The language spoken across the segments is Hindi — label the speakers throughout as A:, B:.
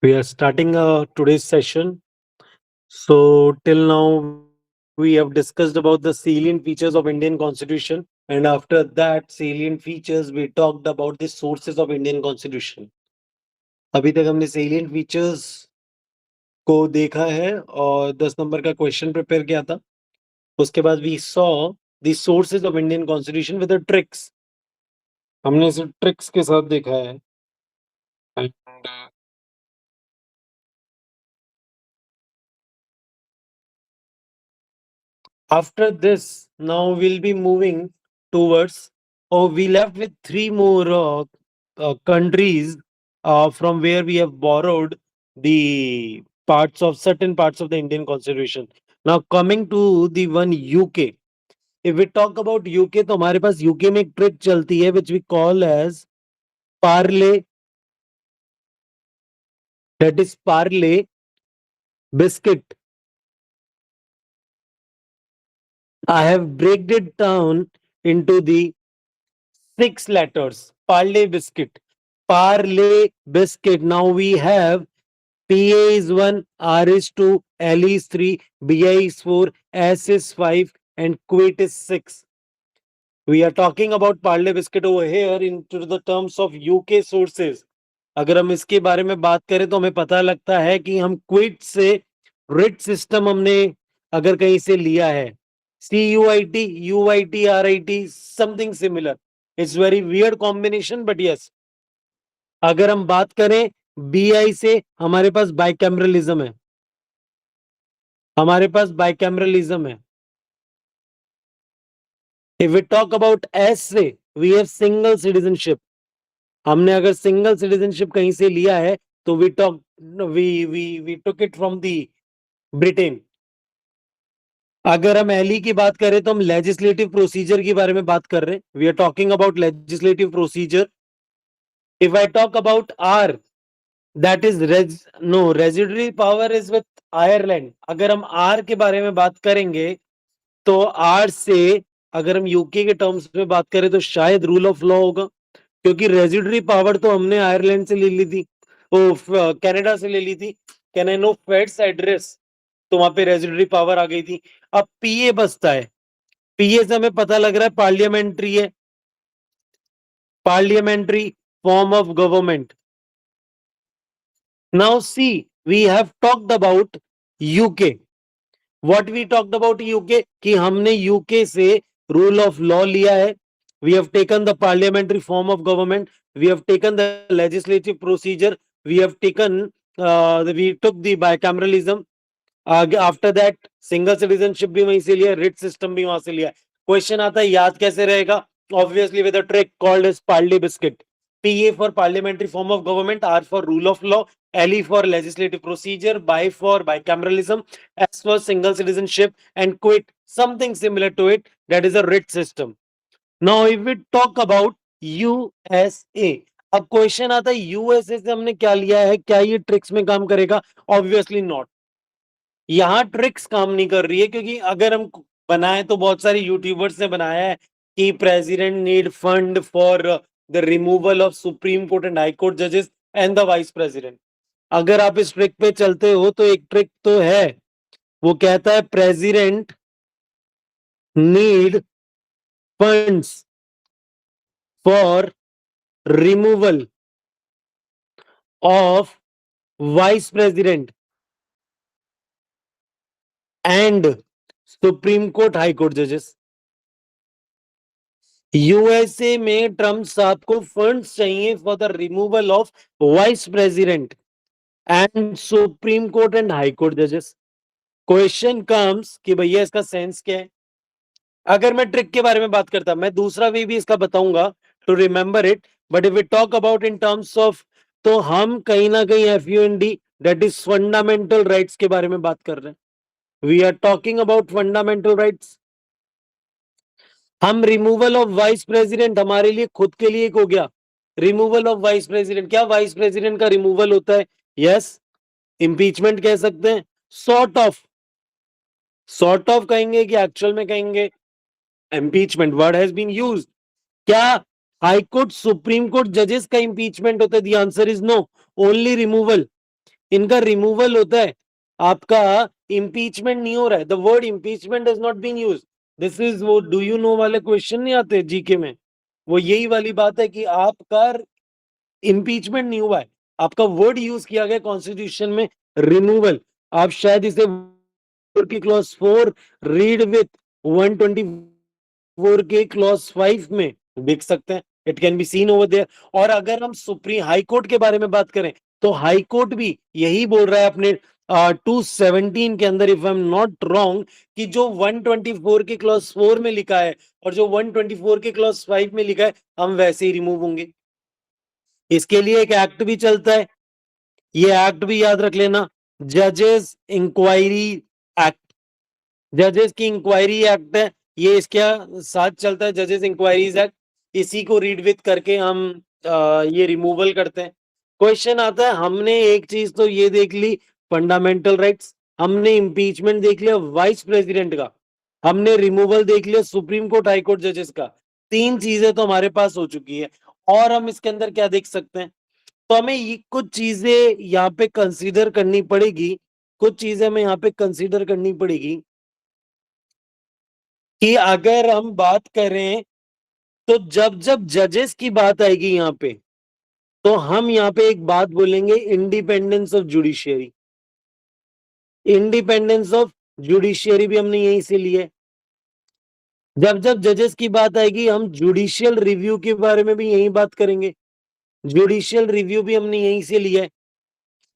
A: We are starting today's session. So till now, we have discussed about the salient features of Indian Constitution, and after that salient features, we talked about the sources of Indian Constitution. अभी तक हमने salient features को देखा है और 10 नंबर का क्वेश्चन प्रिपेयर किया था. उसके बाद we saw the sources of Indian Constitution with the tricks. हमने इसे ट्रिक्स के साथ देखा है. And after this, now we'll be moving towards, or we left with three more countries from where we have borrowed the certain parts of the Indian Constitution. Now coming to the one UK. If we talk about UK, तो हमारे पास UK में एक ट्रिक चलती है which we call as parlay. That is parlay biscuit. I have breaked it down into the 6 letters. Parlay biscuit. Parlay biscuit. Now we have PA is 1, R is 2, L is 3, BI is 4, S is 5, and Quit is 6. We are talking about Parlay biscuit over here into the terms of UK sources. अगर हम इसके बारे में बात करें तो हमें पता लगता है कि हम क्विट से रिट सिस्टम हमने अगर कहीं से लिया है. CUIT, UIT, RIT, something similar. It's very weird combination, but yes. अगर हम बात करें BI से, हमारे पास बाइकैमरलिज्म है. हमारे पास बाइकैमरलिज्म है. If we talk about S से, we have single citizenship. हमने अगर सिंगल सिटीजनशिप कहीं से लिया है तो we took it from the Britain. अगर हम एली की बात करें तो हम लेजिस्लेटिव प्रोसीजर के बारे में बात कर रहे हैं. We are talking about legislative procedure. If I talk about R, that is residuary power is with Ireland. अगर हम आर के बारे में बात करेंगे तो आर से अगर हम यूके के टर्म्स में बात करें तो शायद रूल ऑफ लॉ होगा, क्योंकि रेजिडरी पावर तो हमने आयरलैंड से ले ली थी, कनाडा से ले ली थी. Can I know fades address, तो वहां पे रेजिडरी पावर आ गई थी. अब पीए बसता है. पीए से हमें पता लग रहा है पार्लियामेंट्री है. Parliamentary form of government. Now see, we have talked about UK. What we talked about UK कि हमने यूके से रूल ऑफ लॉ लिया है. We have taken the parliamentary form of government. We have taken the legislative procedure. We have taken we took the bicameralism. After that single citizenship भी वहीं से लिया, रिट सिस्टम भी वहां से लिया. क्वेश्चन आता है याद कैसे रहेगा? Obviously with a trick called as Parle biscuit. PA for parliamentary form of government, R for rule of law, LE for legislative procedure, bi for bicameralism, S for single citizenship, and quite something similar to it, that is a writ system. Now if we talk about USA. अब क्वेश्चन आता है यूएसए से हमने क्या लिया है, क्या ये ट्रिक्स में काम करेगा? Obviously not. यहां ट्रिक्स काम नहीं कर रही है, क्योंकि अगर हम बनाए तो बहुत सारे यूट्यूबर्स ने बनाया है कि president need fund for the removal of supreme court and high court जजेस एंड द वाइस प्रेसिडेंट. अगर आप इस ट्रिक पे चलते हो तो एक ट्रिक तो है, वो कहता है president need funds for removal of vice president and supreme court high court जजेस. यूएसए में ट्रम्प साहब को फंड्स चाहिए for the removal of vice president and supreme court and high court जजेस. क्वेश्चन कम्स कि भैया इसका सेंस क्या है? अगर मैं ट्रिक के बारे में बात करता, मैं दूसरा वे भी इसका बताऊंगा to remember it, but if we talk about in terms of, तो हम कहीं ना कहीं FUND, that is fundamental rights के बारे में बात कर रहे हैं. We are talking about fundamental rights. हम रिमूवल ऑफ वाइस प्रेसिडेंट हमारे लिए खुद के लिए एक हो गया. रिमूवल ऑफ वाइस प्रेसिडेंट, क्या वाइस प्रेसिडेंट का रिमूवल होता है? यस, इंपीचमेंट कह सकते हैं. सॉर्ट ऑफ कहेंगे कि एक्चुअल में कहेंगे? Impeachment word has been used. क्या हाई कोर्ट सुप्रीम कोर्ट जजेस का इंपीचमेंट होता है? The answer is no, only removal. इनका रिमूवल होता है, आपका इम्पीचमेंट नहीं हो रहा है. The word impeachment is not been used. This is वो डू यू नो वाले क्वेश्चन नहीं आते जीके में, वो यही वाली बात है कि आपका इम्पीचमेंट नहीं हुआ है, आपका वर्ड यूज किया गया कॉन्स्टिट्यूशन में रिमूवल. आप शायद इसे की क्लॉज 4 रीड विथ 124 के क्लॉज 5 में देख सकते हैं. It can be seen over there. और अगर हम सुप्रीम हाई कोर्ट के बारे में बात करें तो हाई कोर्ट भी यही बोल रहा है अपने 217 के अंदर, if I am not wrong, कि जो 124 के क्लॉज 4 में लिखा है और जो 124 के क्लॉज 5 में लिखा है हम वैसे ही रिमूव होंगे. इसके लिए एक एक्ट भी चलता है, ये एक्ट भी याद रख लेना, जजेस इंक्वायरी एक्ट. जजेस की इंक्वायरी एक्ट है ये, इसके साथ चलता है जजेस इंक्वायरीज एक्ट. इसी को रीड विथ करके हम ये रिमूवल करते हैं. क्वेश्चन आता है, हमने एक चीज तो ये देख ली फंडामेंटल राइट्स, हमने इम्पीचमेंट देख लिया वाइस प्रेसिडेंट का, हमने रिमूवल देख लिया सुप्रीम कोर्ट हाई कोर्ट जजेस का. 3 चीजें तो हमारे पास हो चुकी है. और हम इसके अंदर क्या देख सकते हैं, तो हमें ये कुछ चीजें यहाँ पे कंसीडर करनी पड़ेगी, कुछ चीजें हमें यहाँ पे कंसीडर करनी पड़ेगी कि अगर हम बात करें तो जब जब जजेस की बात आएगी यहाँ पे, तो हम यहाँ पे एक बात बोलेंगे, independence of judiciary. Independence of judiciary भी हमने यहीं से लिया है. जब जब जजेस की बात आएगी हम जुडिशियल रिव्यू के बारे में भी यही बात करेंगे. जुडिशियल रिव्यू भी हमने यहीं से लिया है.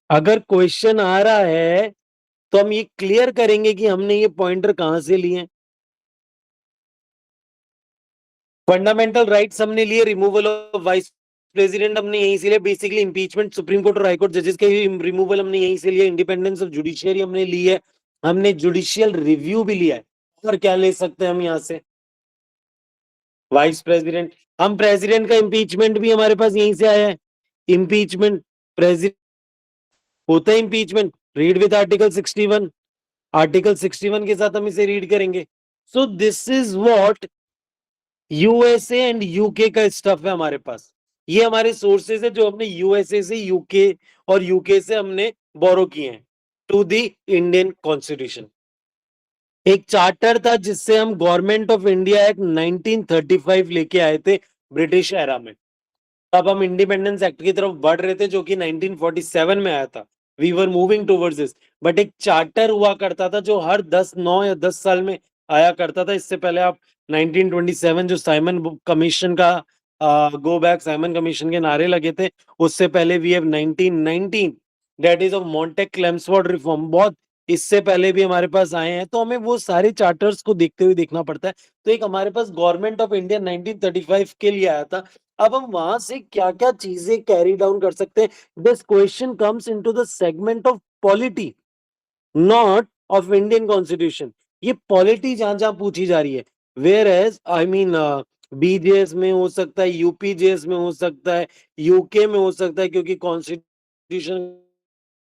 A: अगर क्वेश्चन आ रहा है तो हम ये क्लियर करेंगे कि हमने ये पॉइंटर कहां से लिए. फंडामेंटल राइट्स हमने लिए, रिमूवल ऑफ वाइस प्रेसिडेंट हमने यहीं से लिया, बेसिकली इंपीचमेंट सुप्रीम कोर्ट और हाई कोर्ट जजेस के रिमूवल हमने यहीं से लिया, इंडिपेंडेंस ऑफ जुडिशियरी हमने ली है, हमने जुडिशियल रिव्यू भी लिया है. और क्या ले सकते हैं हम यहाँ से, वाइस प्रेसिडेंट. हम प्रेसिडेंट का इम्पीचमेंट भी हमारे पास यहीं से आया है. इम्पीचमेंट प्रेसिडेंट होता है, impeachment read with article 61. Article 61 के साथ हम इसे रीड करेंगे. So this is what USA and UK का स्टफ है हमारे पास. ये हमारे सोर्सेज है जो हमने यूएसए से, यूके और यूके से हमने बोरो किए हैं टू द इंडियन कॉन्स्टिट्यूशन. एक चार्टर था जिससे हम गवर्नमेंट ऑफ इंडिया एक्ट 1935 लेके आए थे ब्रिटिश एरा में. तब हम इंडिपेंडेंस एक्ट की तरफ बढ़ रहे थे जो कि 1947 में आया था. We were moving towards this. But एक चार्टर हुआ करता था जो हर 9 या 10 साल में आया करता था. इससे पहले आप 1927 जो साइमन कमीशन का गो बैक साइमन कमीशन के नारे लगे थे, उससे पहले we have 1919 that is of Montagu Chelmsford reform. बहुत इससे पहले भी हमारे पास आए हैं, तो हमें वो सारे चार्टर्स को देखते हुए देखना पड़ता है. तो एक हमारे पास गवर्नमेंट ऑफ इंडिया 1935 के लिए आया था. अब हम वहां से क्या क्या चीजें कैरी डाउन कर सकते हैं. This question comes into the segment of polity, not of Indian constitution. ये पॉलिटी जहां जहां पूछी जा रही है, whereas I mean BJS में हो सकता है, यूपीजेएस में हो सकता है, यूके में हो सकता है क्योंकि कॉन्स्टिट्यूशन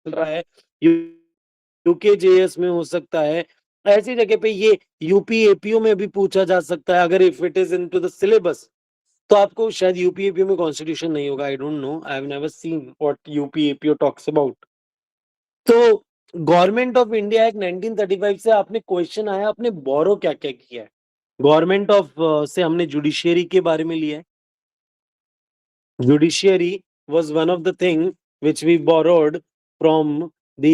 A: चल रहा है, यूकेजेएस में हो सकता है. ऐसी जगह पे ये यूपी एपीओ में भी पूछा जा सकता है अगर if it is into the syllabus. तो आपको शायद यूपीएपीओ में कॉन्स्टिट्यूशन नहीं होगा, I don't know, I have never seen what UPAPO talks about. तो गवर्नमेंट ऑफ इंडिया एक्ट 1935 से आपने क्वेश्चन आया, आपने बोरो क्या क्या किया है. गवर्नमेंट ऑफ से हमने जुडिशियरी के बारे में लिया है. Judiciary was one of the thing which we borrowed from the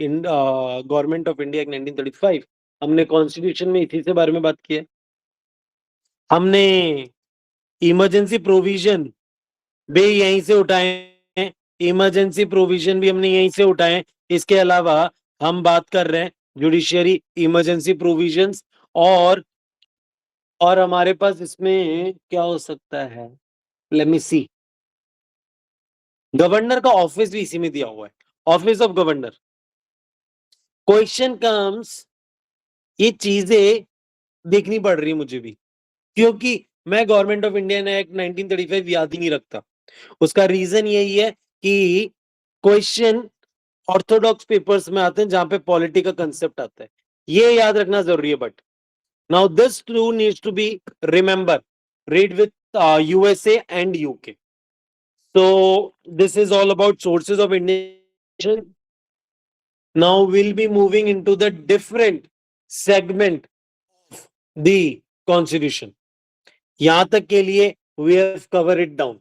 A: in government of India act 1935. हमने कॉन्स्टिट्यूशन में इसी से बारे में बात की है. हमने इमरजेंसी प्रोविजन भी यहीं से उठाए हैं, इमरजेंसी प्रोविजन भी हमने यहीं से उठाए हैं. इसके अलावा हम बात कर रहे हैं जुडिशियरी, इमरजेंसी प्रोविजंस, और हमारे पास इसमें क्या हो सकता है, लेट मी सी, गवर्नर का ऑफिस भी इसी में दिया हुआ है, office of governor. Question comes, ये चीजें देखनी पड़ रही है मुझे भी, क्योंकि मैं गवर्नमेंट ऑफ इंडिया एक्ट 1935 याद ही नहीं रखता. उसका रीजन यही है कि क्वेश्चन ऑर्थोडॉक्स पेपर्स में आते हैं जहां पे पॉलिटी का कंसेप्ट आता है. ये याद रखना जरूरी है. But now this too needs to be remember, read with USA and UK. So this is all about sources of Indian. Now we'll be moving into the different segment of the constitution. यहां तक के लिए we have covered it down.